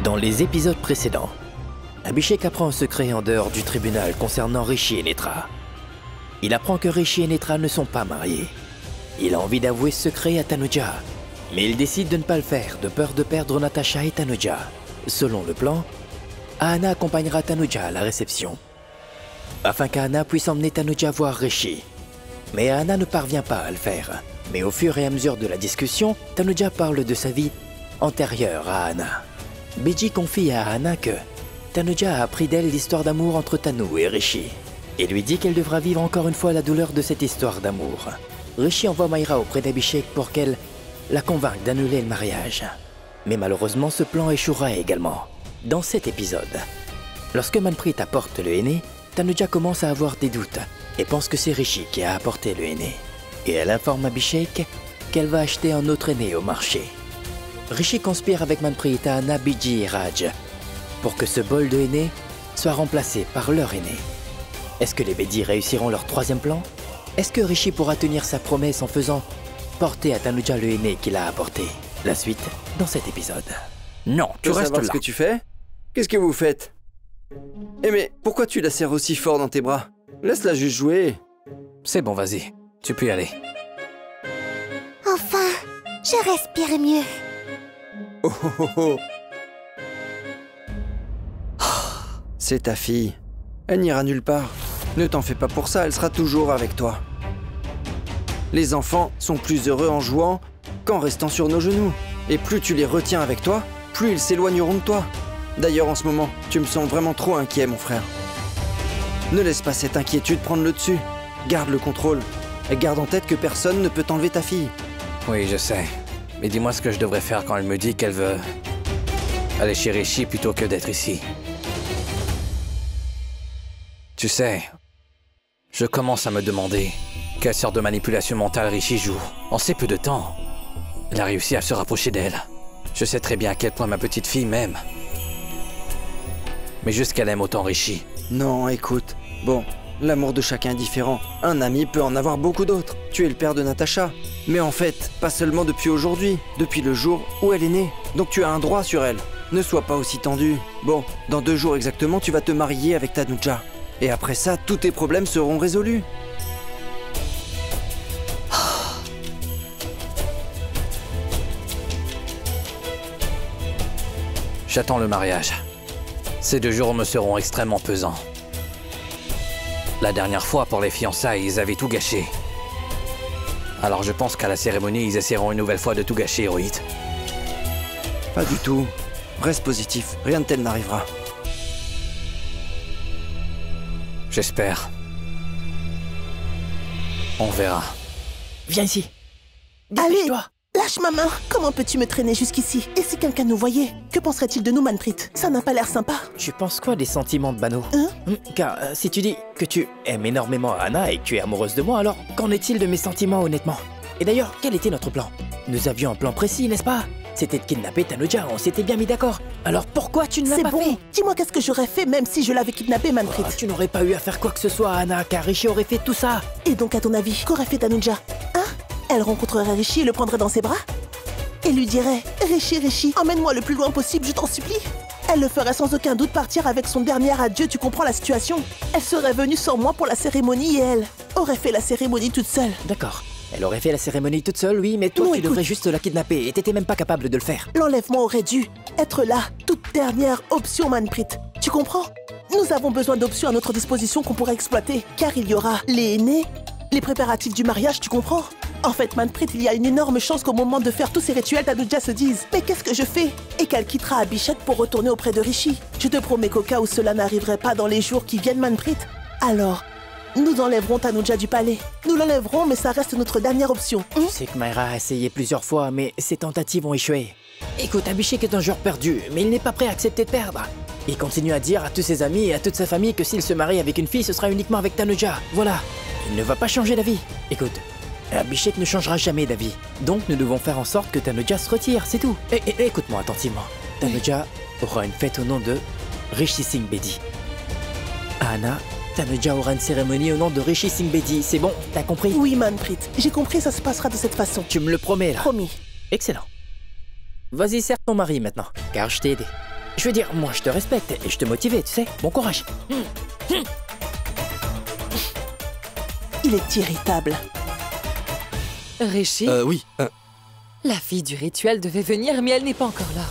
Dans les épisodes précédents, Abhishek apprend un secret en dehors du tribunal concernant Rishi et Netra. Il apprend que Rishi et Netra ne sont pas mariés. Il a envie d'avouer ce secret à Tanuja, mais il décide de ne pas le faire de peur de perdre Natasha et Tanuja. Selon le plan, Ahana accompagnera Tanuja à la réception, afin qu'Ahana puisse emmener Tanuja voir Rishi. Mais Ahana ne parvient pas à le faire. Mais au fur et à mesure de la discussion, Tanuja parle de sa vie antérieure à Ahana. Biji confie à Ahana que Tanuja a appris d'elle l'histoire d'amour entre Tanu et Rishi, et lui dit qu'elle devra vivre encore une fois la douleur de cette histoire d'amour. Rishi envoie Mayra auprès d'Abhishek pour qu'elle la convainque d'annuler le mariage. Mais malheureusement, ce plan échouera également. Dans cet épisode, lorsque Manpreet apporte le henné, Tanuja commence à avoir des doutes et pense que c'est Rishi qui a apporté le henné. Et elle informe Abhishek qu'elle va acheter un autre henné au marché. Rishi conspire avec Manpreet, Ahana, Biji et Raj pour que ce bol de henné soit remplacé par leur henné. Est-ce que les Bedi réussiront leur troisième plan? Est-ce que Rishi pourra tenir sa promesse en faisant porter à Tanuja le henné qu'il a apporté? La suite dans cet épisode. Non, tu restes là. Ce que tu fais? Qu'est-ce que vous faites? Eh mais pourquoi tu la serres aussi fort dans tes bras? Laisse-la juste jouer. C'est bon, vas-y. Tu peux y aller. Enfin, je respire mieux. Oh oh oh oh. C'est ta fille. Elle n'ira nulle part. Ne t'en fais pas pour ça, elle sera toujours avec toi. Les enfants sont plus heureux en jouant qu'en restant sur nos genoux. Et plus tu les retiens avec toi, plus ils s'éloigneront de toi. D'ailleurs, en ce moment, tu me sens vraiment trop inquiet, mon frère. Ne laisse pas cette inquiétude prendre le dessus. Garde le contrôle. Et garde en tête que personne ne peut t'enlever ta fille. Oui, je sais. Mais dis-moi ce que je devrais faire quand elle me dit qu'elle veut aller chez Rishi plutôt que d'être ici. Tu sais, je commence à me demander quelle sorte de manipulation mentale Rishi joue. En si peu de temps, il a réussi à se rapprocher d'elle. Je sais très bien à quel point ma petite fille m'aime. Mais juste qu'elle aime autant Rishi. Non, écoute. Bon, l'amour de chacun est différent. Un ami peut en avoir beaucoup d'autres. Tu es le père de Natasha. Mais en fait, pas seulement depuis aujourd'hui, depuis le jour où elle est née. Donc tu as un droit sur elle. Ne sois pas aussi tendu. Bon, dans 2 jours exactement, tu vas te marier avec Tanuja. Et après ça, tous tes problèmes seront résolus. J'attends le mariage. Ces 2 jours me seront extrêmement pesants. La dernière fois, pour les fiançailles, ils avaient tout gâché. Alors je pense qu'à la cérémonie, ils essaieront une nouvelle fois de tout gâcher, Rohit. Pas du tout. Reste positif, rien de tel n'arrivera. J'espère. On verra. Viens ici. Allez, lâche ma main. Comment peux-tu me traîner jusqu'ici? Et si quelqu'un nous voyait? Que penserait-il de nous, Manpreet? Ça n'a pas l'air sympa. Tu penses quoi des sentiments de Bano? Hein? Car si tu dis que tu aimes énormément Ahana et que tu es amoureuse de moi, alors qu'en est-il de mes sentiments honnêtement? Et d'ailleurs, quel était notre plan? Nous avions un plan précis, n'est-ce pas? C'était de kidnapper Tanuja, on s'était bien mis d'accord. Alors pourquoi tu ne l'as pas fait? Dis-moi qu'est-ce que j'aurais fait même si je l'avais kidnappé, Manpreet? Tu n'aurais pas eu à faire quoi que ce soit, Ahana, car Rishi aurait fait tout ça. Et donc, à ton avis, qu'aurait fait Tanuja? Hein? Elle rencontrerait Rishi et le prendrait dans ses bras? Et lui dirait « Rishi, emmène-moi le plus loin possible, je t'en supplie !» Elle le ferait sans aucun doute partir avec son dernier adieu, tu comprends la situation? Elle serait venue sans moi pour la cérémonie et elle aurait fait la cérémonie toute seule. D'accord. Elle aurait fait la cérémonie toute seule, oui, mais toi, tu devrais juste la kidnapper et t'étais même pas capable de le faire. L'enlèvement aurait dû être la toute dernière option, Manpreet. Tu comprends? Nous avons besoin d'options à notre disposition qu'on pourrait exploiter, car il y aura les aînés, les préparatifs du mariage, tu comprends? En fait, Manpreet, il y a une énorme chance qu'au moment de faire tous ces rituels, Tanuja se dise « Mais qu'est-ce que je fais ?» et qu'elle quittera Abhishek pour retourner auprès de Rishi. Je te promets qu'au cas où cela n'arriverait pas dans les jours qui viennent, Manpreet, alors nous enlèverons Tanuja du palais. Nous l'enlèverons, mais ça reste notre dernière option. Tu sais que Mayra a essayé plusieurs fois, mais ses tentatives ont échoué. Écoute, Abhishek est un joueur perdu, mais il n'est pas prêt à accepter de perdre. Il continue à dire à tous ses amis et à toute sa famille que s'il se marie avec une fille, ce sera uniquement avec Tanuja. Voilà. Il ne va pas changer d'avis. Écoute, Abhishek ne changera jamais d'avis. Donc nous devons faire en sorte que Tanuja se retire, c'est tout. Et écoute-moi attentivement. Tanuja aura une fête au nom de Rishi Singh Bedi. Ahana, Tanuja aura une cérémonie au nom de Rishi Singh Bedi. C'est bon, t'as compris? Oui, Manpreet. J'ai compris, ça se passera de cette façon. Tu me le promets là? Promis. Excellent. Vas-y, serre ton mari maintenant, car je t'ai aidé. Je veux dire, moi je te respecte et je te motivais, tu sais. Bon courage. Il est irritable. Rishi, Oui. la fille du rituel devait venir, mais elle n'est pas encore là.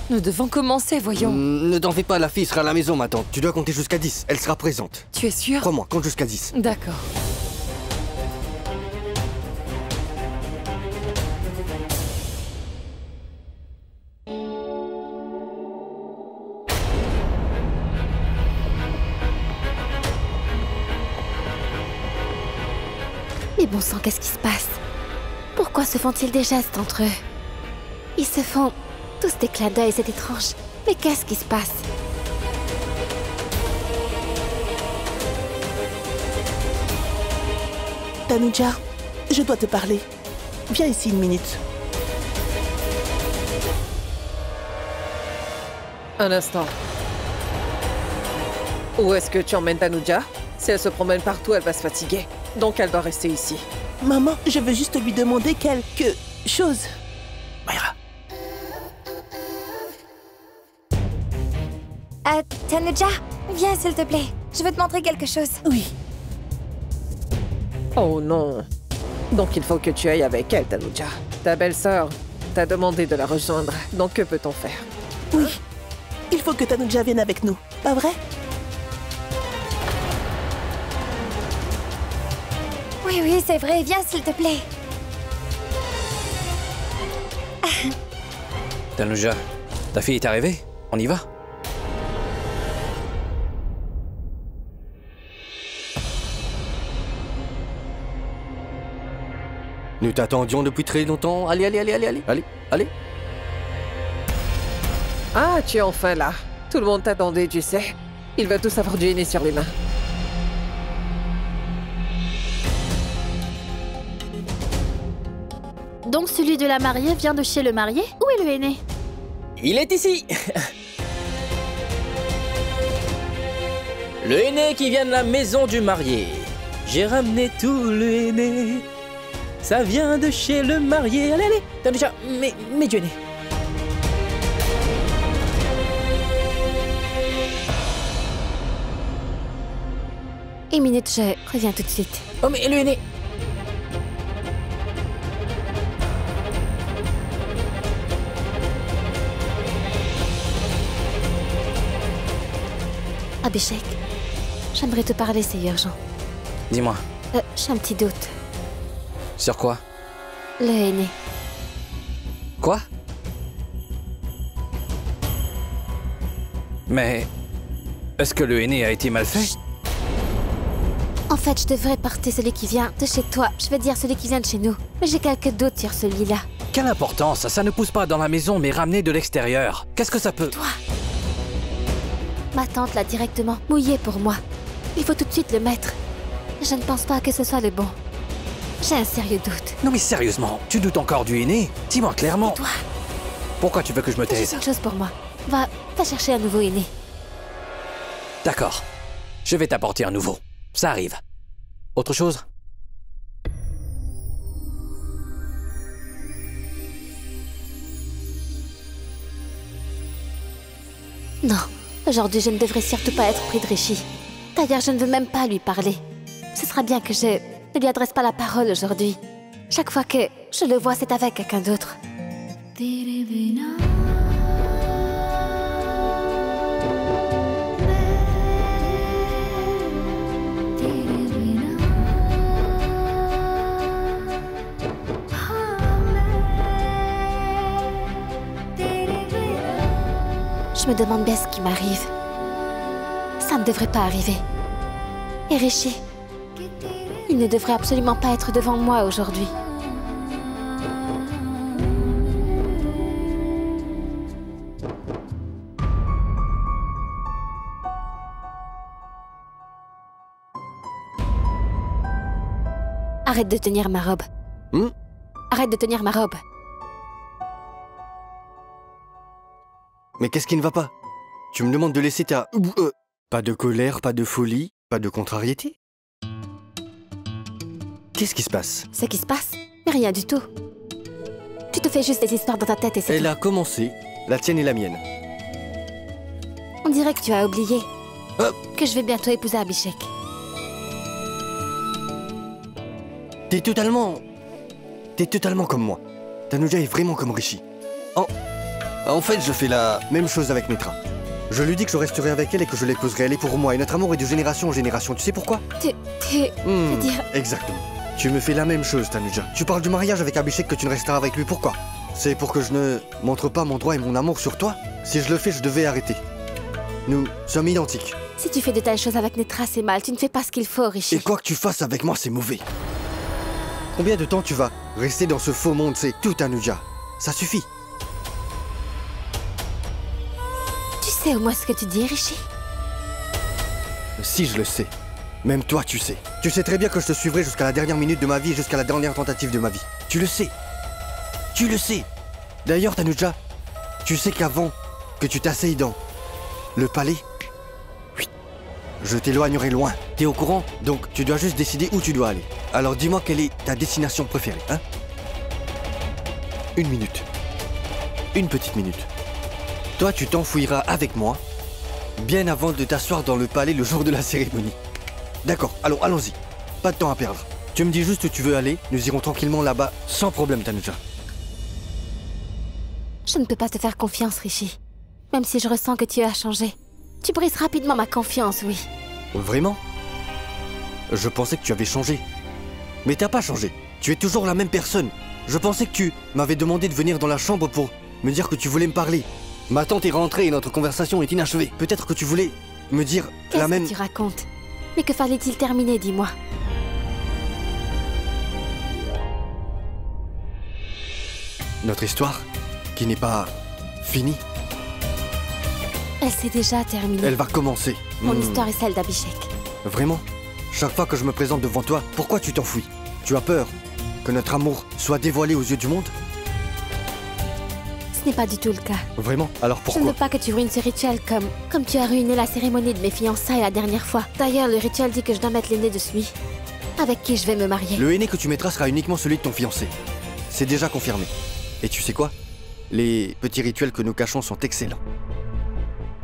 Nous devons commencer, voyons. Ne t'en fais pas, la fille sera à la maison, ma tante. Tu dois compter jusqu'à 10, elle sera présente. Tu es sûr? Crois-moi, compte jusqu'à 10. D'accord. Mais bon sang, qu'est-ce qui se passe? Pourquoi se font-ils des gestes entre eux? Ils se font tous des clins d'œil, c'est étrange. Mais qu'est-ce qui se passe? Tanuja, je dois te parler. Viens ici une minute. Un instant. Où est-ce que tu emmènes Tanuja? Si elle se promène partout, elle va se fatiguer. Donc elle doit rester ici. Maman, je veux juste lui demander quelque chose. Mayra. Tanuja, viens s'il te plaît. Je veux te montrer quelque chose. Oui. Oh non. Donc il faut que tu ailles avec elle, Tanuja. Ta belle-sœur t'a demandé de la rejoindre. Donc que peut-on faire? Oui. Il faut que Tanuja vienne avec nous. Pas vrai? Oui, oui, c'est vrai. Viens s'il te plaît. Tanuja, ta fille est arrivée? On y va? Nous t'attendions depuis très longtemps. Allez, allez, allez, allez, allez, allez, allez. Ah, tu es enfin là. Tout le monde t'attendait, tu sais. Il va tous avoir du henné sur les mains. Donc celui de la mariée vient de chez le marié? Où est le aîné? Il est ici. Le aîné qui vient de la maison du marié. J'ai ramené tout le aîné. Ça vient de chez le marié. Allez, allez. T'as déjà... Mais du aîné. Une minute, je reviens tout de suite. Oh, mais le aîné. Abhishek, j'aimerais te parler, c'est urgent. Dis-moi, J'ai un petit doute. sur quoi? Le aîné. Quoi? Mais... est-ce que le henné a été mal fait? En fait, je devrais porter celui qui vient de chez toi. Je veux dire celui qui vient de chez nous. Mais j'ai quelques doutes sur celui-là. Quelle importance? Ça ne pousse pas dans la maison, mais ramené de l'extérieur. Qu'est-ce que ça peut... Toi. Ma tante l'a directement mouillé pour moi. Il faut tout de suite le mettre. Je ne pense pas que ce soit le bon. J'ai un sérieux doute. Non mais sérieusement, tu doutes encore du henné? Dis-moi clairement. Toi, Pourquoi tu veux que je me fais taise? quelque chose pour moi. Va chercher un nouveau aîné. D'accord. Je vais t'apporter un nouveau. Ça arrive. Autre chose? Non, aujourd'hui je ne devrais surtout pas être près de Rishi. D'ailleurs, je ne veux même pas lui parler. Ce sera bien que je ne lui adresse pas la parole aujourd'hui. Chaque fois que je le vois, c'est avec quelqu'un d'autre. Je me demande bien ce qui m'arrive. Ça ne devrait pas arriver. Et Rishi, il ne devrait absolument pas être devant moi aujourd'hui. Arrête de tenir ma robe. Arrête de tenir ma robe. Mais qu'est-ce qui ne va pas? Tu me demandes de laisser ta... Pas de colère, pas de folie, pas de contrariété? Qu'est-ce qui se passe? Ce qui se passe? Rien du tout. Tu te fais juste des histoires dans ta tête et c'est Elle tout. a commencé, la tienne et la mienne. dirait que tu as oublié Euh. que je vais bientôt épouser Abhishek. T'es totalement comme moi. Tanuja est vraiment comme Rishi. En fait, je fais la même chose avec Netra. Je lui dis que je resterai avec elle et que je l'épouserai. Elle est pour moi et notre amour est de génération en génération. Tu sais pourquoi? C'est-à-dire... Exactement. Tu me fais la même chose, Tanuja. Tu parles du mariage avec Abhishek, que tu ne resteras avec lui. Pourquoi? C'est pour que je ne montre pas mon droit et mon amour sur toi? Si je le fais, je devais arrêter. Nous sommes identiques. Si tu fais de telles choses avec Netra, c'est mal. Tu ne fais pas ce qu'il faut, Rishi. Et quoi que tu fasses avec moi, c'est mauvais. Combien de temps tu vas rester dans ce faux monde? C'est tout, Tanuja. Ça suffit. Tu sais au moins ce que tu dis, Rishi? Si je le sais. Même toi, tu sais. Tu sais très bien que je te suivrai jusqu'à la dernière minute de ma vie et jusqu'à la dernière tentative de ma vie. Tu le sais. Tu le sais. D'ailleurs, Tanuja, tu sais qu'avant que tu t'asseyes dans le palais, oui, je t'éloignerai loin. T'es au courant? Donc, tu dois juste décider où tu dois aller. Alors, dis-moi quelle est ta destination préférée, hein? 1 minute. 1 petite minute. Toi, tu t'enfouiras avec moi, bien avant de t'asseoir dans le palais le jour de la cérémonie. D'accord, alors allons-y. Pas de temps à perdre. Tu me dis juste où tu veux aller, nous irons tranquillement là-bas, sans problème, Tanuja. Je ne peux pas te faire confiance, Rishi. Même si je ressens que tu as changé. Tu brises rapidement ma confiance, oui. Vraiment? Je pensais que tu avais changé. Mais t'as pas changé. Tu es toujours la même personne. Je pensais que tu m'avais demandé de venir dans la chambre pour me dire que tu voulais me parler. Ma tante est rentrée et notre conversation est inachevée. Peut-être que tu voulais me dire la même... Qu'est-ce que tu racontes? Mais que fallait-il terminer, dis-moi? Notre histoire, qui n'est pas finie, Elle s'est déjà terminée. elle va commencer. Mon histoire est celle d'Abhishek. Vraiment? Chaque fois que je me présente devant toi, pourquoi tu t'enfuis? Tu as peur que notre amour soit dévoilé aux yeux du monde? Ce n'est pas du tout le cas. Vraiment? Alors Je ne pourquoi? veux pas que tu ruines ce rituel comme tu as ruiné la cérémonie de mes fiançailles la dernière fois. D'ailleurs, le rituel dit que je dois mettre l'aîné de celui avec qui je vais me marier. Le aîné que tu mettras sera uniquement celui de ton fiancé. C'est déjà confirmé. Et tu sais quoi? Les petits rituels que nous cachons sont excellents.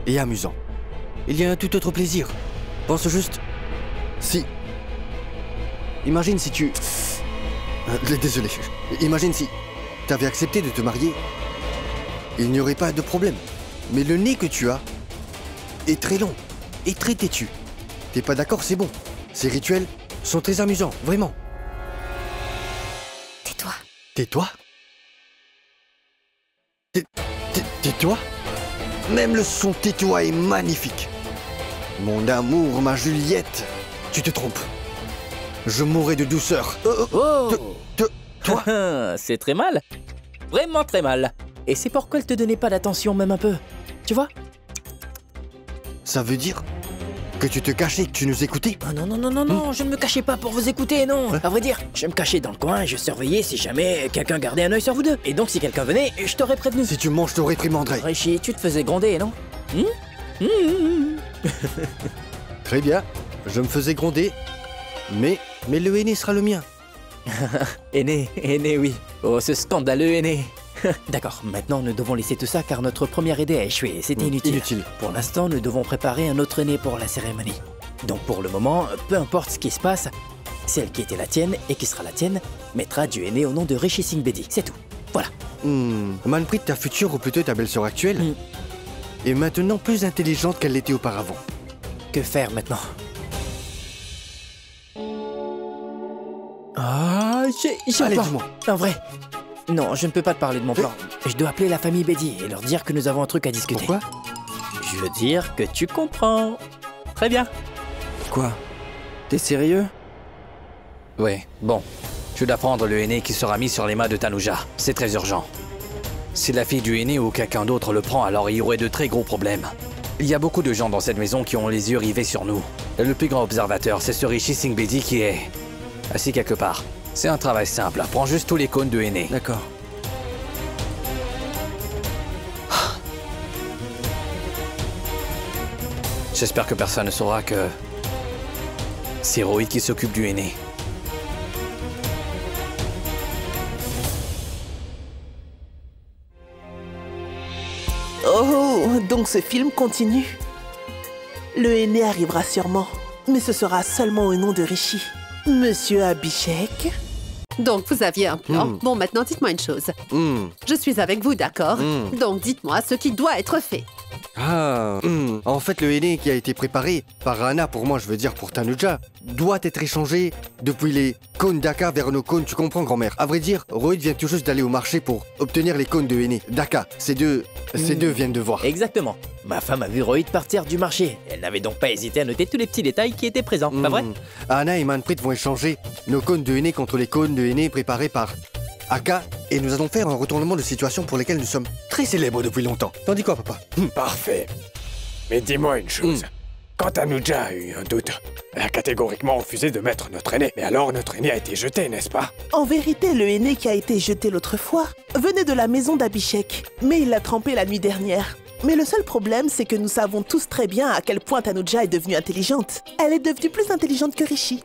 Et amusants. Il y a un tout autre plaisir. Pense juste... Si... Imagine si tu... Désolé. Imagine si t'avais accepté de te marier. Il n'y aurait pas de problème. Mais le nez que tu as est très long et très têtu. T'es pas d'accord, c'est bon. Ces rituels sont très amusants, vraiment. Tais-toi. Tais-toi? Tais-toi? Même le son tais-toi est magnifique. Mon amour, ma Juliette. Tu te trompes. Je mourrai de douceur. Oh Toi? C'est très mal. Vraiment très mal. Et c'est pourquoi elle te donnait pas d'attention même un peu. Tu vois? Ça veut dire que tu te cachais, que tu nous écoutais? Ah non, non, non, non, non, je ne me cachais pas pour vous écouter, non. À vrai dire, je me cachais dans le coin et je surveillais si jamais quelqu'un gardait un œil sur vous deux. Et donc si quelqu'un venait, je t'aurais prévenu. Si tu manges, je te réprimanderai. Rishi, tu te faisais gronder, non? Très bien. Je me faisais gronder. Mais le aîné sera le mien. Aîné, oui. Oh, ce scandaleux aîné. D'accord, maintenant nous devons laisser tout ça car notre première idée a échoué. C'était inutile. Inutile. Pour l'instant, nous devons préparer un autre aîné pour la cérémonie. Donc pour le moment, peu importe ce qui se passe, celle qui était la tienne et qui sera la tienne mettra du aîné au nom de Rishi Singh Bedi. C'est tout. Voilà. Manpreet, ta future ou plutôt ta belle-sœur actuelle, est maintenant plus intelligente qu'elle l'était auparavant. Que faire maintenant? Ah, j'ai un Allez, plan. dis-moi. En vrai. Non, je ne peux pas te parler de mon plan. Je dois appeler la famille Bedi et leur dire que nous avons un truc à discuter. Pourquoi? Je veux dire que tu comprends. Très bien. Quoi? T'es sérieux? Ouais, bon. Je dois prendre le aîné qui sera mis sur les mains de Tanuja. C'est très urgent. Si la fille du aîné ou quelqu'un d'autre le prend, alors il y aurait de très gros problèmes. Il y a beaucoup de gens dans cette maison qui ont les yeux rivés sur nous. Et le plus grand observateur, c'est ce Rishi Singh Bedi qui est assis quelque part. C'est un travail simple. Prends juste tous les cônes de aîné. D'accord. J'espère que personne ne saura que c'est Rohit qui s'occupe du aîné. Oh, donc ce film continue. Le aîné arrivera sûrement, mais ce sera seulement au nom de Rishi. Monsieur Abhishek? Donc, vous aviez un plan. Bon, maintenant, dites-moi une chose. Je suis avec vous, d'accord? Donc, dites-moi ce qui doit être fait. En fait, le aîné qui a été préparé par Anna, pour moi, je veux dire pour Tanuja, doit être échangé depuis les cônes d'Aka vers nos cônes, tu comprends, grand-mère? À vrai dire, Rohit vient tout juste d'aller au marché pour obtenir les cônes de aîné. D'Aka, ces deux viennent de voir. Exactement. Ma femme a vu Rohit partir du marché. Elle n'avait donc pas hésité à noter tous les petits détails qui étaient présents, pas vrai? Anna et Manpreet vont échanger nos cônes de aîné contre les cônes de aîné préparés par Aka, et nous allons faire un retournement de situation pour lesquels nous sommes très célèbres depuis longtemps. T'en dis quoi, papa? Parfait. Mais dis-moi une chose. Quand Tanuja a eu un doute, elle a catégoriquement refusé de mettre notre aîné. Mais alors notre aîné a été jeté, n'est-ce pas? En vérité, le aîné qui a été jeté l'autre fois venait de la maison d'Abhishek, mais il l'a trempé la nuit dernière. Mais le seul problème, c'est que nous savons tous très bien à quel point Tanuja est devenue intelligente. Elle est devenue plus intelligente que Rishi.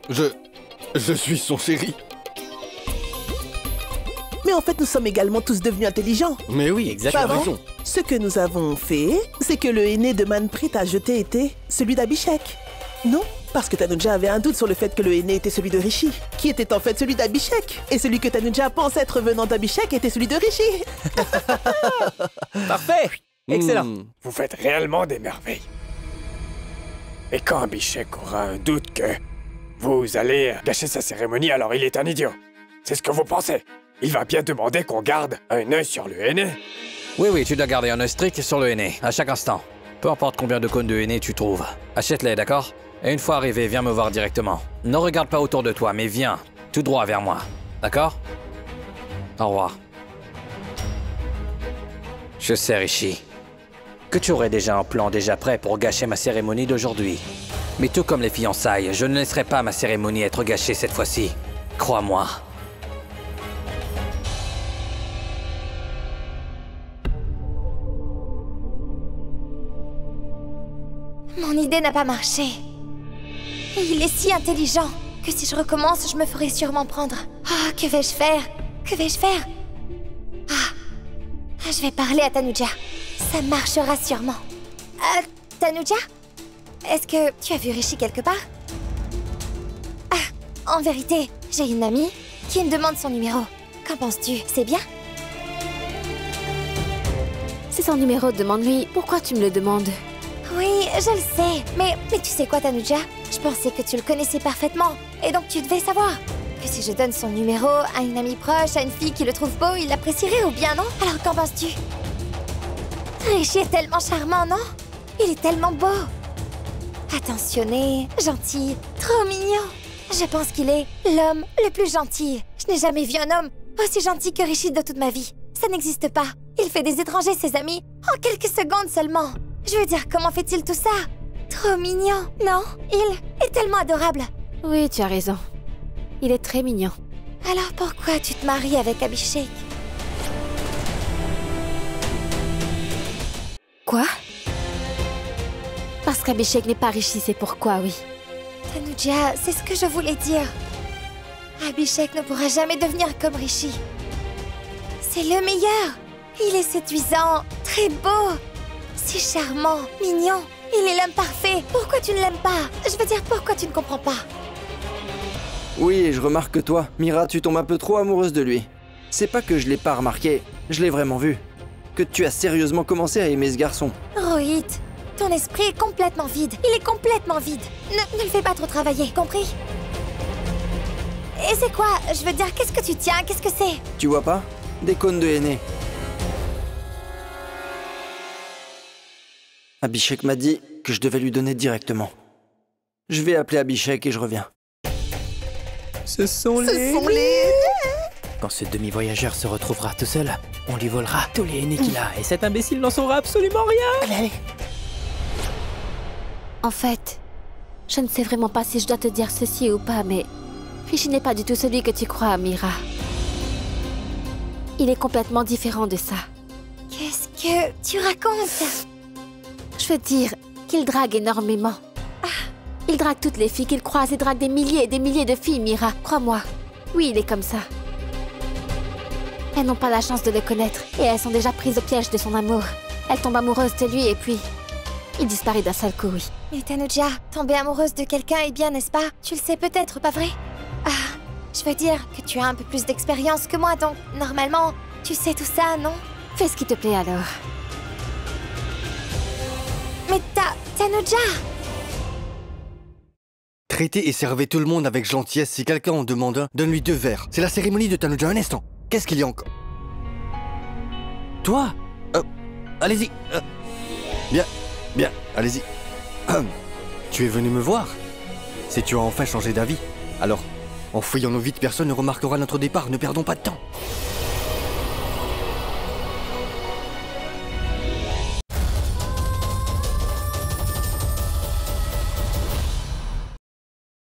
Je suis son chéri. Mais en fait, nous sommes également tous devenus intelligents. Mais oui, exactement. Raison. Ce que nous avons fait, c'est que le aîné de Manpreet à jeter était celui d'Abhishek. Non, parce que Tanuja avait un doute sur le fait que le aîné était celui de Rishi, qui était en fait celui d'Abhishek. Et celui que Tanuja pense être venant d'Abhishek était celui de Rishi. Parfait. Excellent. Vous faites réellement des merveilles. Et quand Abhishek aura un doute que vous allez gâcher sa cérémonie, alors il est un idiot. C'est ce que vous pensez. Il va bien demander qu'on garde un œil sur le aîné. Oui, tu dois garder un œil strict sur le aîné, à chaque instant. Peu importe combien de cônes de aîné tu trouves. Achète-les, d'accord? Et une fois arrivé, viens me voir directement. Ne regarde pas autour de toi, mais viens, tout droit vers moi. D'accord? Au revoir. Je sais, Rishi, que tu aurais déjà un plan déjà prêt pour gâcher ma cérémonie d'aujourd'hui. Mais tout comme les fiançailles, je ne laisserai pas ma cérémonie être gâchée cette fois-ci. Crois-moi. Mon idée n'a pas marché. Et il est si intelligent que si je recommence, je me ferai sûrement prendre. Ah, que vais-je faire? Que vais-je faire? Je vais parler à Tanuja. Ça marchera sûrement. Tanuja? Est-ce que tu as vu Rishi quelque part? En vérité, j'ai une amie qui me demande son numéro. Qu'en penses-tu? C'est bien? C'est son numéro, demande-lui. Pourquoi tu me le demandes? Oui, je le sais. Mais tu sais quoi, Tanuja? Je pensais que tu le connaissais parfaitement. Et donc tu devais savoir que si je donne son numéro à une amie proche, à une fille qui le trouve beau, il l'apprécierait ou bien non? Alors qu'en penses-tu? Rishi est tellement charmant, non? Il est tellement beau. Attentionné, gentil, trop mignon. Je pense qu'il est l'homme le plus gentil. Je n'ai jamais vu un homme aussi gentil que Rishi de toute ma vie. Ça n'existe pas. Il fait des étrangers ses amis en quelques secondes seulement. Je veux dire, comment fait-il tout ça? Trop mignon, non? Il est tellement adorable. Oui, tu as raison. Il est très mignon. Alors pourquoi tu te maries avec Abhishek? Quoi? Parce qu'Abhishek n'est pas Rishi, c'est pourquoi, oui. Tanuja, c'est ce que je voulais dire. Abhishek ne pourra jamais devenir comme Rishi. C'est le meilleur. Il est séduisant, très beau, si charmant, mignon. Il est l'homme parfait. Pourquoi tu ne l'aimes pas? Je veux dire, pourquoi tu ne comprends pas? Oui, et je remarque que toi, Mira, tu tombes un peu trop amoureuse de lui. C'est pas que je l'ai pas remarqué, je l'ai vraiment vu. Que tu as sérieusement commencé à aimer ce garçon. Rohit, ton esprit est complètement vide. Il est complètement vide. Ne le fais pas trop travailler, compris? Et c'est quoi? Je veux dire, qu'est-ce que tu tiens? Qu'est-ce que c'est? Tu vois pas? Des cônes de henné. Abhishek m'a dit que je devais lui donner directement. Je vais appeler Abhishek et je reviens. Ce sont les... Quand ce demi-voyageur se retrouvera tout seul, on lui volera tous les henné qu'il a et cet imbécile n'en saura absolument rien. Allez. En fait, je ne sais vraiment pas si je dois te dire ceci ou pas, mais Rishi n'est pas du tout celui que tu crois, Mira. Il est complètement différent de ça. Qu'est-ce que tu racontes? Je veux dire qu'il drague énormément. Il drague toutes les filles qu'il croise et drague des milliers et des milliers de filles, Mira. Crois-moi. Oui, il est comme ça. Elles n'ont pas la chance de le connaître et elles sont déjà prises au piège de son amour. Elles tombent amoureuses de lui et puis... Il disparaît d'un seul coup, oui. Mais Tanuja, tomber amoureuse de quelqu'un est bien, n'est-ce pas? Tu le sais peut-être, pas vrai? Ah, je veux dire que tu as un peu plus d'expérience que moi, donc normalement, tu sais tout ça, non? Fais ce qui te plaît alors. Mais Tanuja! Traitez et servez tout le monde avec gentillesse. Si quelqu'un en demande un, donne-lui 2 verres. C'est la cérémonie de Tanuja. Un instant. Qu'est-ce qu'il y a encore? Toi? Allez-y. Bien, allez-y. Tu es venu me voir? Si tu as enfin changé d'avis, alors, en fouillant nos vies, personne ne remarquera notre départ. Ne perdons pas de temps.